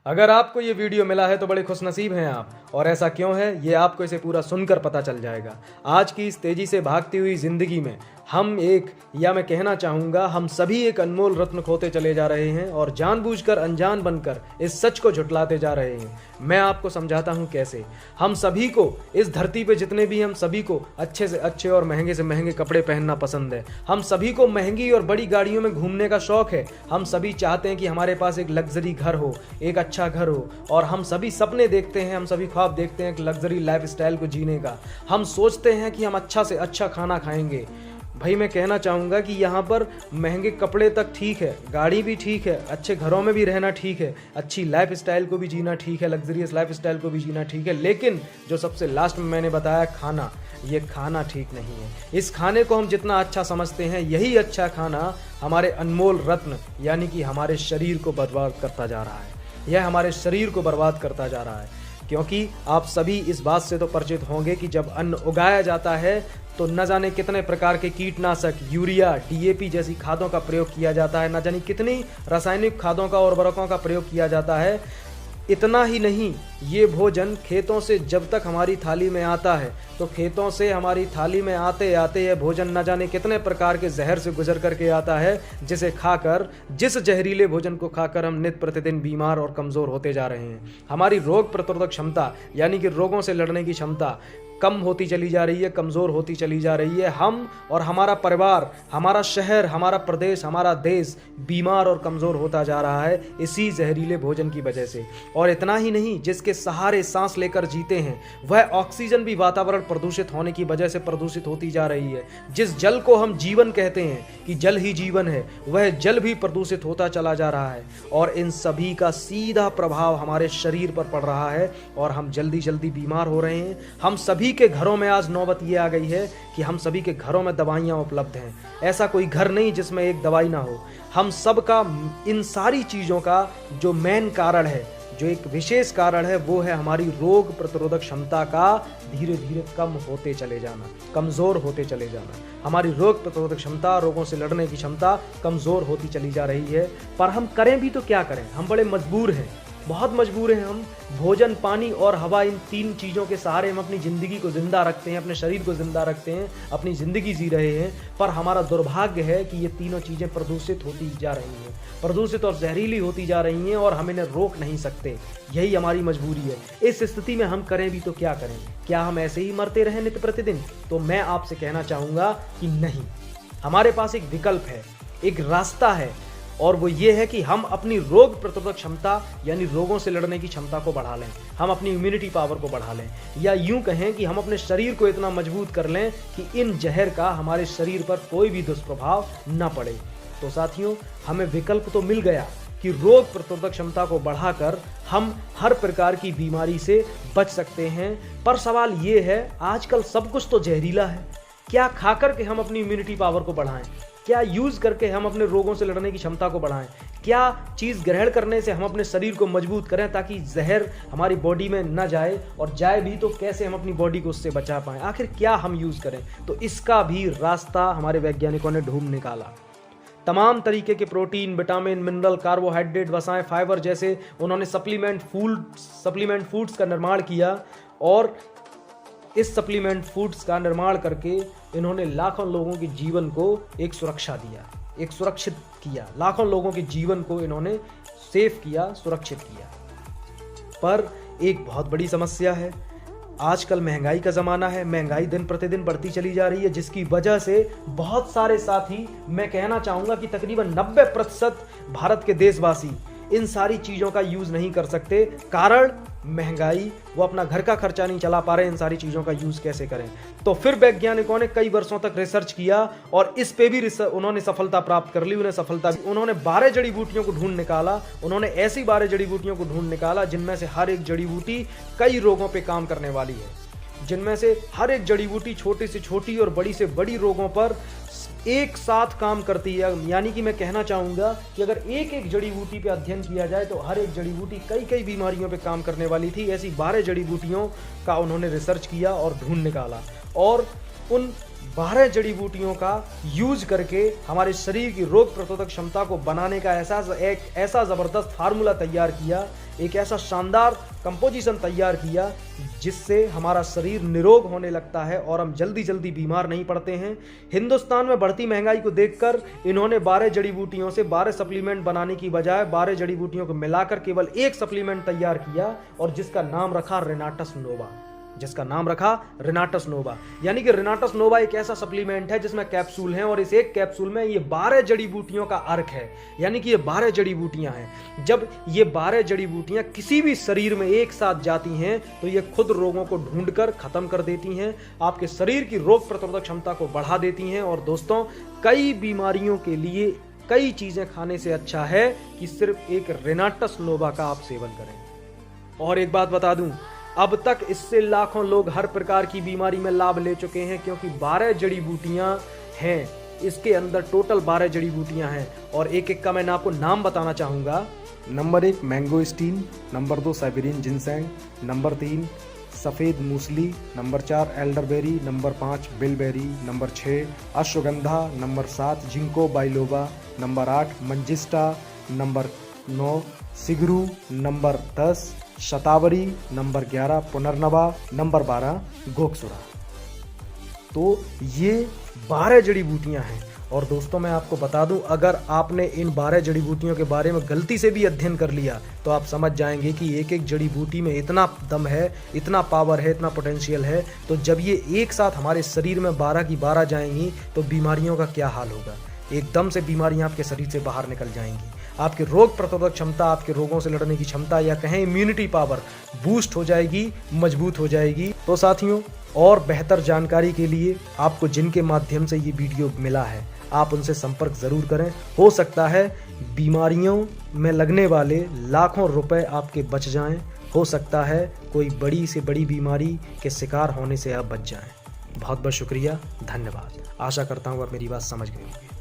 अगर आपको ये वीडियो मिला है तो बड़े खुशनसीब हैं आप। और ऐसा क्यों है ये आपको इसे पूरा सुनकर पता चल जाएगा। आज की इस तेजी से भागती हुई जिंदगी में हम मैं कहना चाहूँगा हम सभी एक अनमोल रत्न खोते चले जा रहे हैं और जानबूझकर अनजान बनकर इस सच को झुठलाते जा रहे हैं। मैं आपको समझाता हूँ कैसे। हम सभी को इस धरती पे जितने भी हम सभी को अच्छे से अच्छे और महंगे से महंगे कपड़े पहनना पसंद है। हम सभी को महंगी और बड़ी गाड़ियों में घूमने का शौक है। हम सभी चाहते हैं कि हमारे पास एक लग्जरी घर हो, एक अच्छा घर हो, और हम सभी सपने देखते हैं, हम सभी ख्वाब देखते हैं एक लग्जरी लाइफ स्टाइल को जीने का। हम सोचते हैं कि हम अच्छा से अच्छा खाना खाएंगे। भाई मैं कहना चाहूँगा कि यहाँ पर महंगे कपड़े तक ठीक है, गाड़ी भी ठीक है, अच्छे घरों में भी रहना ठीक है, अच्छी लाइफ स्टाइल को भी जीना ठीक है, लग्जरियस लाइफ स्टाइल को भी जीना ठीक है, लेकिन जो सबसे लास्ट में मैंने बताया खाना, ये खाना ठीक नहीं है। इस खाने को हम जितना अच्छा समझते हैं यही अच्छा खाना हमारे अनमोल रत्न यानी कि हमारे शरीर को बर्बाद करता जा रहा है। यह हमारे शरीर को बर्बाद करता जा रहा है, क्योंकि आप सभी इस बात से तो परिचित होंगे कि जब अन्न उगाया जाता है तो न जाने कितने प्रकार के कीटनाशक, यूरिया, डीएपी जैसी खादों का प्रयोग किया जाता है, न जाने कितनी रासायनिक खादों का और उर्वरकों का प्रयोग किया जाता है। इतना ही नहीं, ये भोजन खेतों से जब तक हमारी थाली में आता है तो खेतों से हमारी थाली में आते आते यह भोजन न जाने कितने प्रकार के जहर से गुजर करके आता है, जिसे खाकर, जिस जहरीले भोजन को खाकर हम नित्य प्रतिदिन बीमार और कमज़ोर होते जा रहे हैं। हमारी रोग प्रतिरोधक क्षमता यानी कि रोगों से लड़ने की क्षमता कम होती चली जा रही है, कमज़ोर होती चली जा रही है। हम और हमारा परिवार, हमारा शहर, हमारा प्रदेश, हमारा देश बीमार और कमज़ोर होता जा रहा है इसी जहरीले भोजन की वजह से। और इतना ही नहीं, जिसके सहारे सांस लेकर जीते हैं वह ऑक्सीजन भी वातावरण प्रदूषित होने की वजह से प्रदूषित होती जा रही है। जिस जल को हम जीवन कहते हैं कि जल ही जीवन है, वह जल भी प्रदूषित होता चला जा रहा है। और इन सभी का सीधा प्रभाव हमारे शरीर पर पड़ रहा है और हम जल्दी जल्दी बीमार हो रहे हैं। हम सभी के घरों में आज नौबत ये आ गई है कि हम सभी के घरों में दवाइयाँ उपलब्ध हैं। ऐसा कोई घर नहीं जिसमें एक दवाई ना हो। हम सब का इन सारी चीज़ों का जो मेन कारण है, जो एक विशेष कारण है, वो है हमारी रोग प्रतिरोधक क्षमता का धीरे धीरे कम होते चले जाना, कमज़ोर होते चले जाना। हमारी रोग प्रतिरोधक क्षमता, रोगों से लड़ने की क्षमता कमज़ोर होती चली जा रही है। पर हम करें भी तो क्या करें, हम बड़े मजबूर हैं, बहुत मजबूर हैं हम। भोजन, पानी और हवा, इन तीन चीज़ों के सहारे हम अपनी ज़िंदगी को ज़िंदा रखते हैं, अपने शरीर को ज़िंदा रखते हैं, अपनी ज़िंदगी जी रहे हैं। पर हमारा दुर्भाग्य है कि ये तीनों चीज़ें प्रदूषित होती जा रही हैं, प्रदूषित और जहरीली होती जा रही हैं और हम इन्हें रोक नहीं सकते। यही हमारी मजबूरी है। इस स्थिति में हम करें भी तो क्या करें? क्या हम ऐसे ही मरते रहें नित्य प्रतिदिन? तो मैं आपसे कहना चाहूँगा कि नहीं, हमारे पास एक विकल्प है, एक रास्ता है, और वो ये है कि हम अपनी रोग प्रतिरोधक क्षमता यानी रोगों से लड़ने की क्षमता को बढ़ा लें, हम अपनी इम्यूनिटी पावर को बढ़ा लें, या यूं कहें कि हम अपने शरीर को इतना मजबूत कर लें कि इन जहर का हमारे शरीर पर कोई भी दुष्प्रभाव न पड़े। तो साथियों, हमें विकल्प तो मिल गया कि रोग प्रतिरोधक क्षमता को बढ़ाकर हम हर प्रकार की बीमारी से बच सकते हैं। पर सवाल ये है, आजकल सब कुछ तो जहरीला है। क्या खा करके हम अपनी इम्यूनिटी पावर को बढ़ाएं? क्या यूज़ करके हम अपने रोगों से लड़ने की क्षमता को बढ़ाएं? क्या चीज़ ग्रहण करने से हम अपने शरीर को मजबूत करें ताकि जहर हमारी बॉडी में न जाए, और जाए भी तो कैसे हम अपनी बॉडी को उससे बचा पाएं? आखिर क्या हम यूज़ करें? तो इसका भी रास्ता हमारे वैज्ञानिकों ने ढूंढ निकाला। तमाम तरीके के प्रोटीन, विटामिन, मिनरल, कार्बोहाइड्रेट, वसाएं, फाइबर जैसे उन्होंने सप्लीमेंट फूड्स का निर्माण किया, और इस सप्लीमेंट फूड्स का निर्माण करके इन्होंने लाखों लोगों के जीवन को एक सुरक्षा दिया, एक सुरक्षित किया। लाखों लोगों के जीवन को इन्होंने सेफ किया, सुरक्षित किया। पर एक बहुत बड़ी समस्या है, आजकल महंगाई का ज़माना है, महंगाई दिन प्रतिदिन बढ़ती चली जा रही है, जिसकी वजह से बहुत सारे साथी, मैं कहना चाहूँगा कि तकरीबन 90% भारत के देशवासी इन सारी चीज़ों का यूज़ नहीं कर सकते। कारण महंगाई, वो अपना घर का खर्चा नहीं चला पा रहे, इन सारी चीज़ों का यूज़ कैसे करें? तो फिर वैज्ञानिकों ने कई वर्षों तक रिसर्च किया और इस पे भी उन्होंने सफलता प्राप्त कर ली। उन्होंने 12 जड़ी बूटियों को ढूंढ निकाला। उन्होंने ऐसी 12 जड़ी बूटियों को ढूंढ निकाला जिनमें से हर एक जड़ी बूटी कई रोगों पर काम करने वाली है, जिनमें से हर एक जड़ी बूटी छोटी से छोटी और बड़ी से बड़ी रोगों पर एक साथ काम करती है। यानी कि मैं कहना चाहूँगा कि अगर एक एक जड़ी बूटी पे अध्ययन किया जाए तो हर एक जड़ी बूटी कई कई बीमारियों पे काम करने वाली थी। ऐसी 12 जड़ी बूटियों का उन्होंने रिसर्च किया और ढूंढ निकाला, और उन 12 जड़ी बूटियों का यूज करके हमारे शरीर की रोग प्रतिरोधक क्षमता को बनाने का एक ऐसा ज़बरदस्त फार्मूला तैयार किया एक ऐसा शानदार कंपोजिशन तैयार किया जिससे हमारा शरीर निरोग होने लगता है और हम जल्दी जल्दी बीमार नहीं पड़ते हैं। हिंदुस्तान में बढ़ती महंगाई को देखकर इन्होंने 12 जड़ी बूटियों से 12 सप्लीमेंट बनाने की बजाय 12 जड़ी बूटियों को मिलाकर केवल एक सप्लीमेंट तैयार किया और जिसका नाम रखा रिनाटस नोवा। यानी कि रिनाटस नोवा एक ऐसा सप्लीमेंट है जिसमें कैप्सूल हैं और इस एक कैप्सूल में ये 12 जड़ी बूटियों का अर्क है। यानी कि ये 12 जड़ी बूटियां हैं। जब ये 12 जड़ी बूटियां किसी भी शरीर में एक साथ जाती हैं तो ये खुद रोगों को ढूंढकर खत्म कर देती हैं, आपके शरीर की रोग प्रतिरोधक क्षमता को बढ़ा देती हैं। और दोस्तों, कई बीमारियों के लिए कई चीजें खाने से अच्छा है कि सिर्फ एक रिनाटस नोवा का आप सेवन करें। और एक बात बता दूं, अब तक इससे लाखों लोग हर प्रकार की बीमारी में लाभ ले चुके हैं, क्योंकि 12 जड़ी बूटियां हैं। इसके अंदर टोटल 12 जड़ी बूटियां हैं और एक एक का मैं आपको नाम बताना चाहूंगा। Number 1 mangosteen, number 2 Siberian ginseng, number 3 सफ़ेद मूसली, number 4 elderberry, number 5 bilberry, number 6 ashwagandha, number 7 ginkgo biloba, number 8 मंजिस्टा, नंबर 9 सिगरू, नंबर 10 शतावरी, नंबर 11 पुनर्नवा, नंबर 12 गोकसुरा। तो ये 12 जड़ी बूटियां हैं। और दोस्तों, मैं आपको बता दूं, अगर आपने इन 12 जड़ी बूटियों के बारे में गलती से भी अध्ययन कर लिया तो आप समझ जाएंगे कि एक एक जड़ी बूटी में इतना दम है, इतना पावर है, इतना पोटेंशियल है। तो जब ये एक साथ हमारे शरीर में 12 की 12 जाएंगी तो बीमारियों का क्या हाल होगा। एकदम से बीमारियां आपके शरीर से बाहर निकल जाएंगी। आपकी रोग प्रतिरोधक क्षमता, आपके रोगों से लड़ने की क्षमता या कहें इम्यूनिटी पावर बूस्ट हो जाएगी, मजबूत हो जाएगी। तो साथियों, और बेहतर जानकारी के लिए आपको जिनके माध्यम से ये वीडियो मिला है, आप उनसे संपर्क ज़रूर करें। हो सकता है बीमारियों में लगने वाले लाखों रुपए आपके बच जाएं। हो सकता है कोई बड़ी से बड़ी बीमारी के शिकार होने से आप बच जाएं। बहुत बहुत शुक्रिया, धन्यवाद। आशा करता हूँ आप मेरी बात समझ गए होंगे।